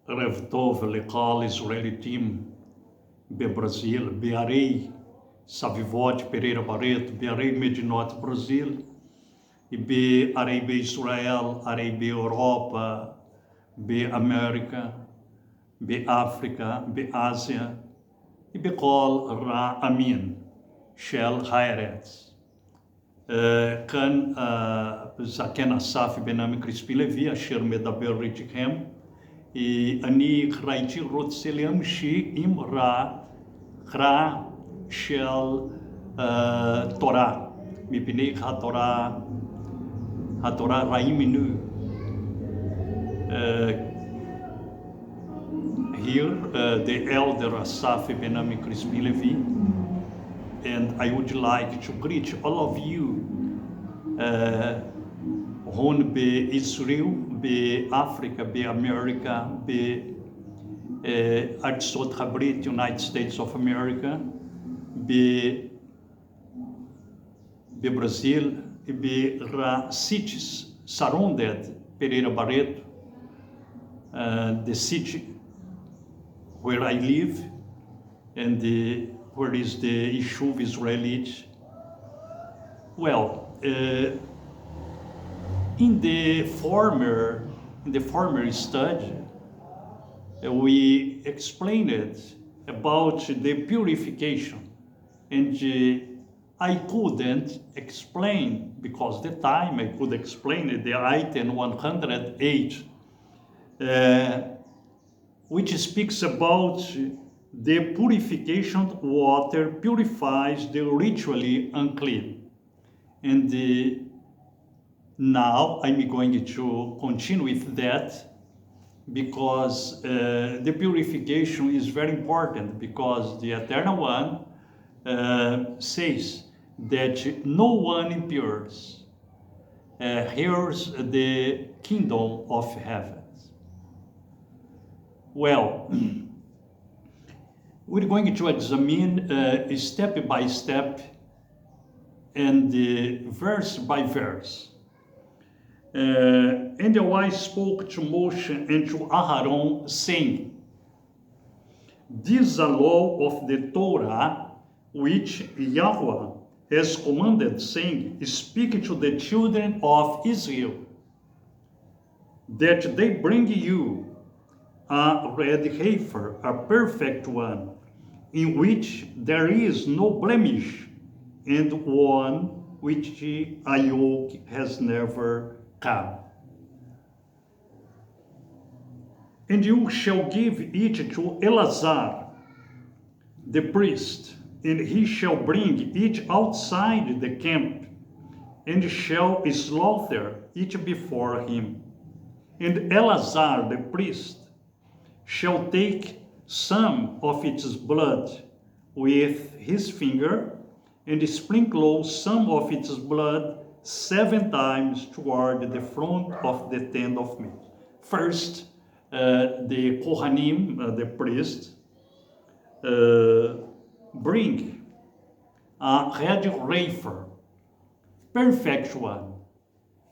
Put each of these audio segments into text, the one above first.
ערב טוב לכל ישראליתים בברזיל, בערי סביבות פריירה ברט, בערי מדינות ברזיל, בערי בישראל, ערי באירופה, באמריקה, באפריקה, באסיה, ובכל העמים של הארץ. כאן זקן אסף בנמי קריספין לוי, אשר מדבר איתכם. אני הייתי רוצה להמשיך עם קרא של תורה, מפני התורה ראינו. Here, the elder Assaf Benami Crispin Levi, and I would like to greet all of you on Israel, Africa, America, Artsot Habrit, United States of America, Brazil, cities surrounded Pereira Barreto, the city where I live, and where is the Yishuv Israelite. Well, in the former study, we explained about the purification, and I couldn't explain, because the time I could explain the item 108, which speaks about the purification water purifies the ritually unclean. And now I'm going to continue with that, because the purification is very important, because the Eternal One says that no one impures hears the kingdom of heaven. Well, we're going to examine step by step and verse by verse. And the wise spoke to Moshe and to Aaron, saying, "This is a law of the Torah which Yahweh has commanded, saying, Speak to the children of Israel, that they bring you a red heifer, a perfect one, in which there is no blemish, and one which a yoke has never come. And you shall give it to Eleazar, the priest, and he shall bring it outside the camp, and shall slaughter it before him. And Eleazar, the priest, shall take some of its blood with his finger and sprinkle some of its blood 7 times toward the front of the tent of meeting." First, the Kohanim, the priest, bring a red heifer, perfect one.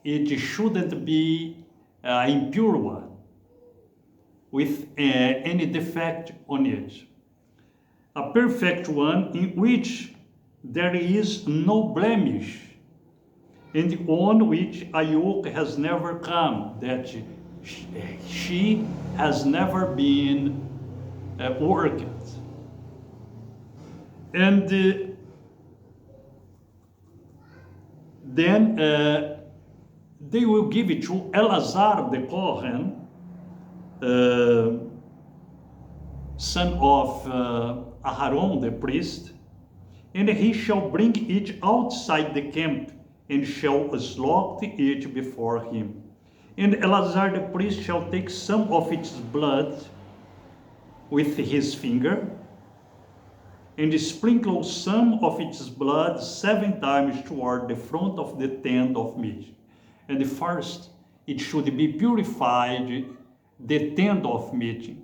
It shouldn't be an impure one with any defect on it. A perfect one in which there is no blemish, and on which a yoke has never come, that she has never been worked. And then they will give it to Eleazar the Kohen, son of Aaron the priest, and he shall bring it outside the camp, and shall slaughter it before him. And Eleazar the priest shall take some of its blood with his finger, and sprinkle some of its blood 7 times toward the front of the tent of meeting. And first, it should be purified, the tent of meeting.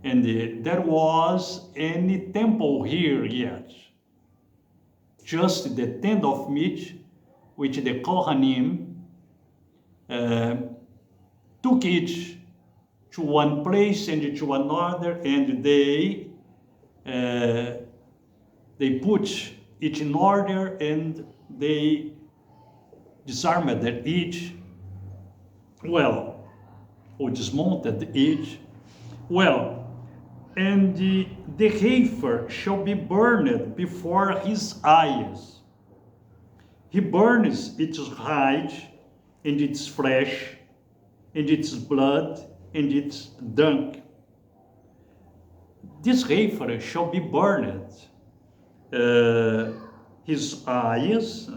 And there was any temple here yet, just the tent of meeting, which the Kohanim took it to one place and to another, and they put it in order, and they disarmed each, well, or dismounted each, well, and the heifer shall be burned before his eyes. He burns its hide, and its flesh, and its blood, and its dung. This heifer shall be burned. His eyes,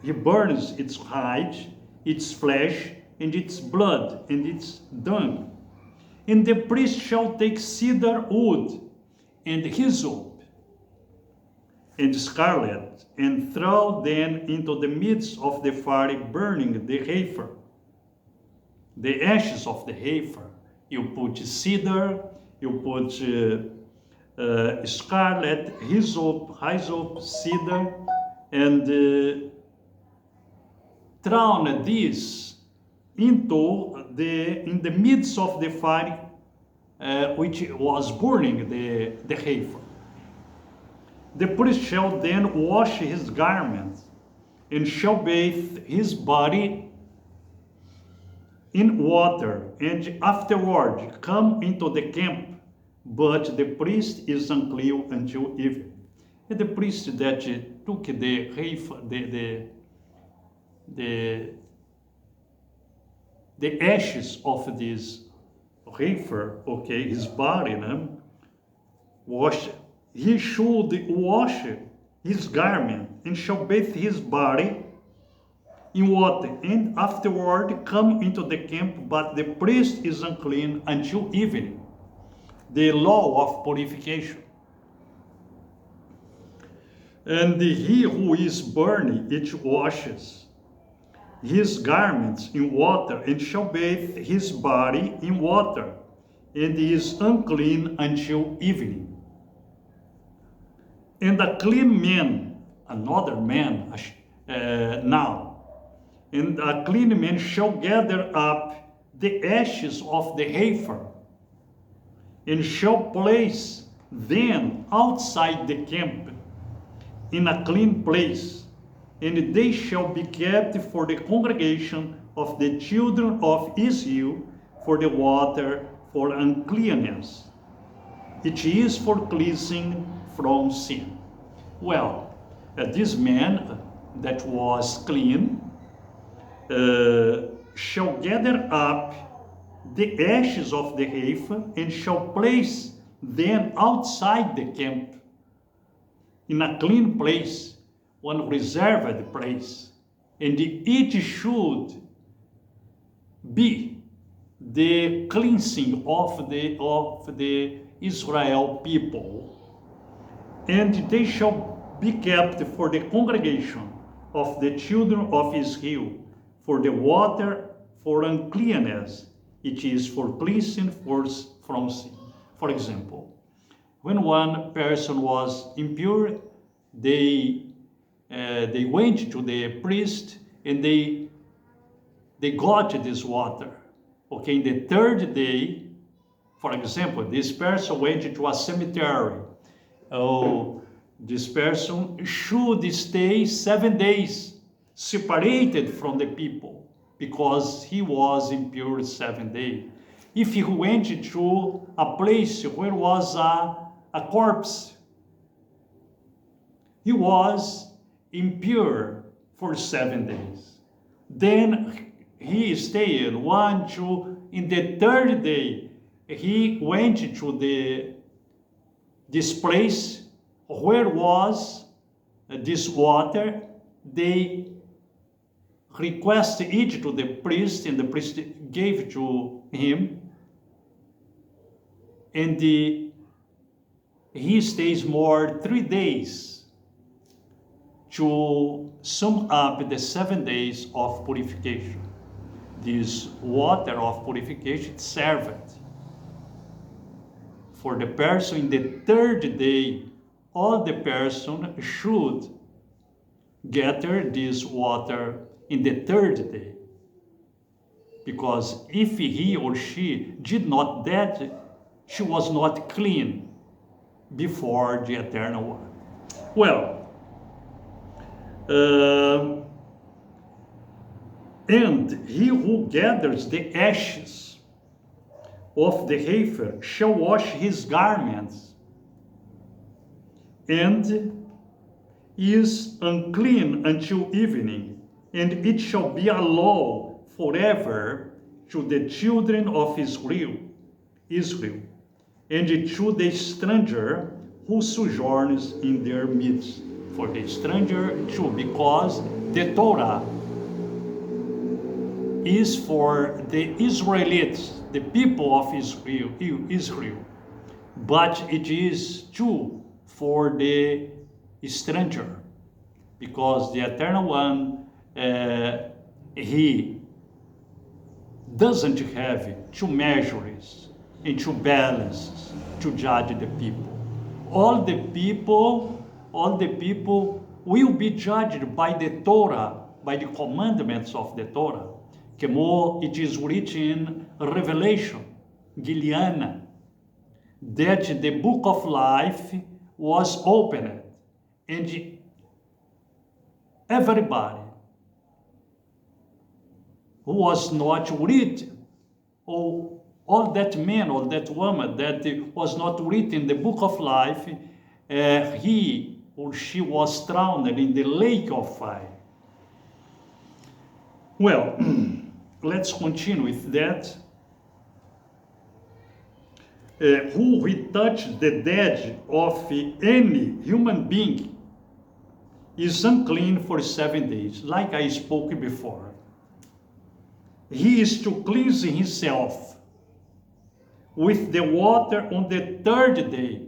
he burns its hide, its flesh, and its blood, and its dung. And the priest shall take cedar wood, and hyssop, and scarlet, and throw them into the midst of the fire, burning the heifer. The ashes of the heifer, you put cedar, you put scarlet, hyssop, cedar, and thrown this into in the midst of the fire, which was burning the heifer. The priest shall then wash his garments, and shall bathe his body in water, and afterward come into the camp. But the priest is unclean until evening. And the priest that took the heifer, the ashes of this heifer, okay, his body, wash. He should wash his garment, and shall bathe his body in water, and afterward come into the camp. But the priest is unclean until evening. The law of purification. And he who is burned, it washes his garments in water, and shall bathe his body in water, and is unclean until evening. And a clean man, another man now, and a clean man shall gather up the ashes of the heifer, and shall place them outside the camp in a clean place, and they shall be kept for the congregation of the children of Israel, for the water for uncleanness. It is for cleansing from sin. Well, this man that was clean shall gather up the ashes of the heifer, and shall place them outside the camp in a clean place, one reserved place, and it should be the cleansing of the Israel people, and they shall be kept for the congregation of the children of Israel, for the water for uncleanness. It is for cleansing from sin. For example, when one person was impure, they went to the priest, and they got this water. Okay, in the third day, for example, this person went to a cemetery. Oh, this person should stay 7 days separated from the people, because he was impure 7 days. If he went to a place where was a corpse, he was impure for 7 days. Then he stayed 1, 2, in the third day, he went to this place where was this water. They requested it to the priest, and the priest gave to him, and he stays more 3 days to sum up the 7 days of purification. This water of purification served for the person in the third day. All the person should gather this water in the third day. because if he or she did not that, she was not clean before the Eternal One. Well, and he who gathers the ashes of the heifer shall wash his garments, and is unclean until evening, and it shall be a law forever to the children of Israel, and to the stranger who sojourns in their midst. For the stranger too, because the Torah is for the Israelites, the people of Israel, but it is too for the stranger, because the Eternal One, he doesn't have two measures and two balances to judge the people. All the people will be judged by the Torah, by the commandments of the Torah. Como it is written in Revelation, Gileana, that the book of life was opened, and everybody who was not written, or all that man or that woman that was not written in the book of life, he or she was drowned in the lake of fire. Well, let's continue with that. Who touches the dead of any human being is unclean for 7 days, like I spoke before. He is to cleanse himself with the water on the 3rd day,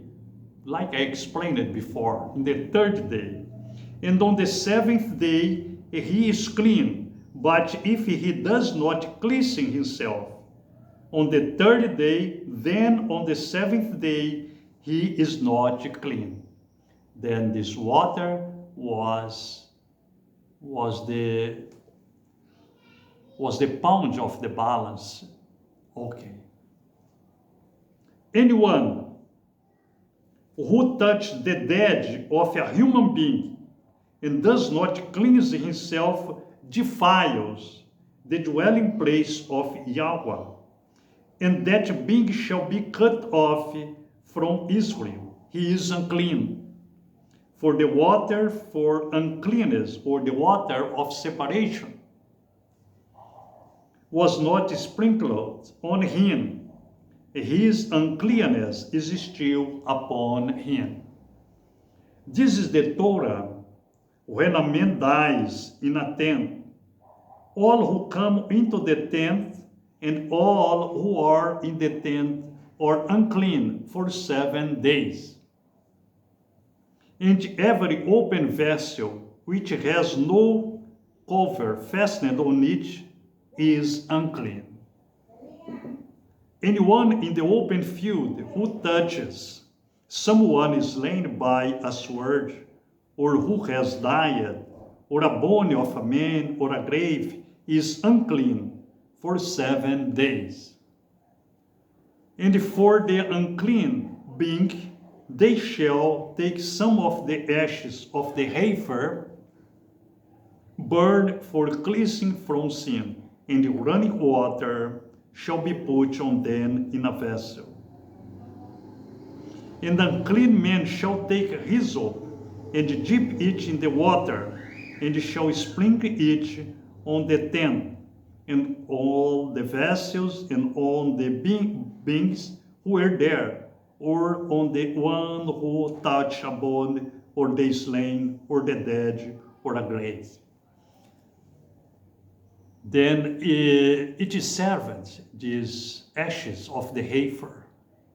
like I explained it before, on the 3rd day. And on the 7th day, he is clean. But if he does not cleanse himself on the 3rd day, then on the 7th day, he is not clean. Then this water was the pound of the balance. Okay. Anyone who touches the dead of a human being and does not cleanse himself defiles the dwelling place of Yahweh, and that being shall be cut off from Israel. He is unclean. For the water for uncleanness, or the water of separation, was not sprinkled on him. His uncleanness is still upon him. This is the Torah when a man dies in a tent. All who come into the tent and all who are in the tent are unclean for 7 days. And every open vessel which has no cover fastened on it is unclean. Anyone in the open field who touches someone slain by a sword, or who has died, or a bone of a man, or a grave, is unclean for 7 days. And for the unclean being, they shall take some of the ashes of the heifer, burn for cleansing from sin, and the running water shall be put on them in a vessel. And the unclean man shall take hyssop, and dip it in the water, and shall sprinkle it on the tent, and all the vessels, and on the beings who were there, or on the one who touched a bone, or the slain, or the dead, or a grave. Then it is served, these ashes of the heifer,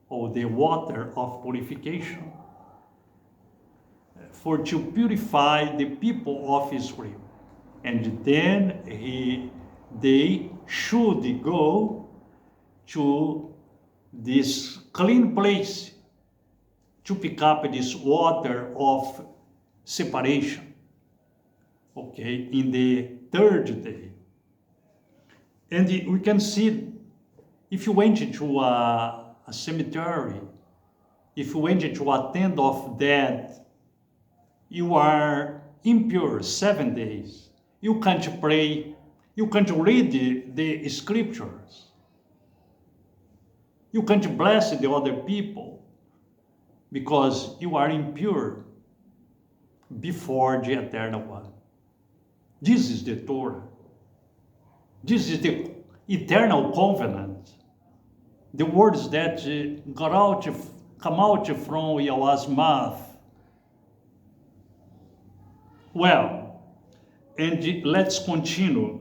or the water of purification, for to purify the people of Israel. And then they should go to this clean place to pick up this water of separation, okay, in the 3rd day. And we can see, if you went to a cemetery, if you went to attend of dead, you are impure 7 days. You can't pray. You can't read the scriptures. You can't bless the other people because you are impure before the Eternal One. This is the Torah. This is the eternal covenant. The words that come out from Yahweh's mouth. Well, and let's continue.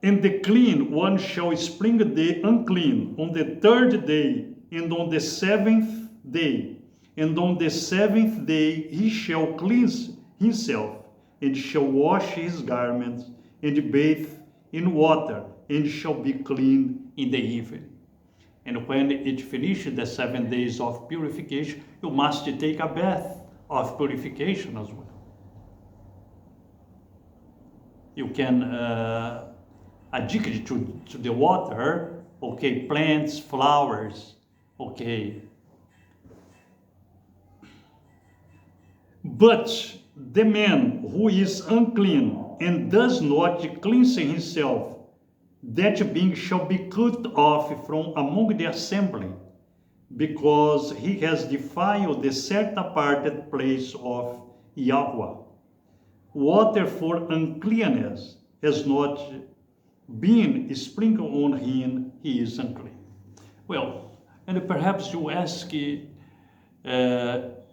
And the clean one shall sprinkle the unclean on the 3rd day, and on the 7th day. And on the 7th day he shall cleanse himself, and shall wash his garments, and bathe in water, and shall be clean in the evening. And when it finishes the 7 days of purification, you must take a bath of purification as well. You can addict to the water, okay, plants, flowers, okay. But the man who is unclean and does not cleanse himself, that being shall be cut off from among the assembly, because he has defiled the set aparted place of Yahweh. Water for uncleanness has not been sprinkled on him, he is unclean. Well, and perhaps you ask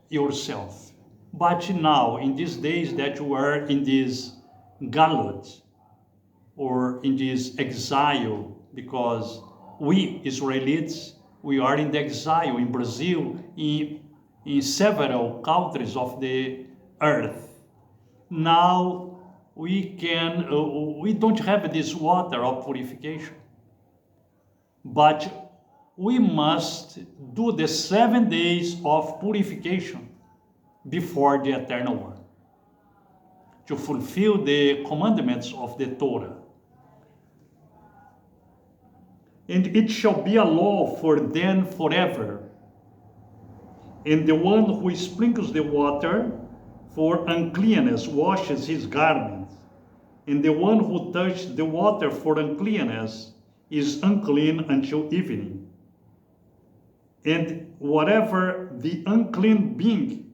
yourself, but now, in these days that you are in this galut, or in this exile, because we Israelites, we are in the exile in Brazil, in several countries of the earth. Now we don't have this water of purification, but we must do the 7 days of purification before the Eternal One, to fulfill the commandments of the Torah. And it shall be a law for them forever. And the one who sprinkles the water for uncleanness washes his garments, and the one who touches the water for uncleanness is unclean until evening. And whatever the unclean being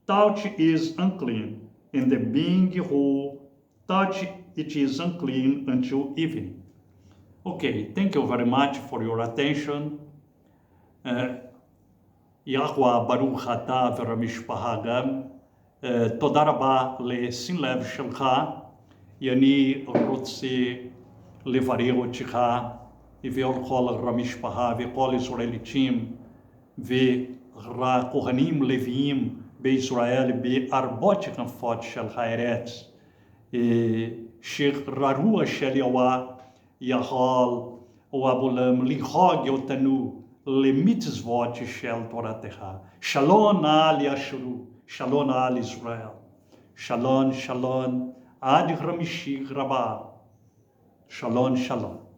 touch is unclean, and the being who touch it is unclean until evening. Okay, thank you very much for your attention. Yahweh Baruch Ata V'Ramishpaha Gam. תודה רבה לשים לב שלך, אני רוצה לברך אותך ולכל המשפחה וכל ישראליתים וכהנים לוויים בישראל בארבעות כנפות של הארץ, שררוע של יהוה יכול ובעולם לנהוג אותנו למצוות של תורתך. שלום על ישרו, שלום על ישראל, שלום שלום עד חמישי רבה, שלום שלום.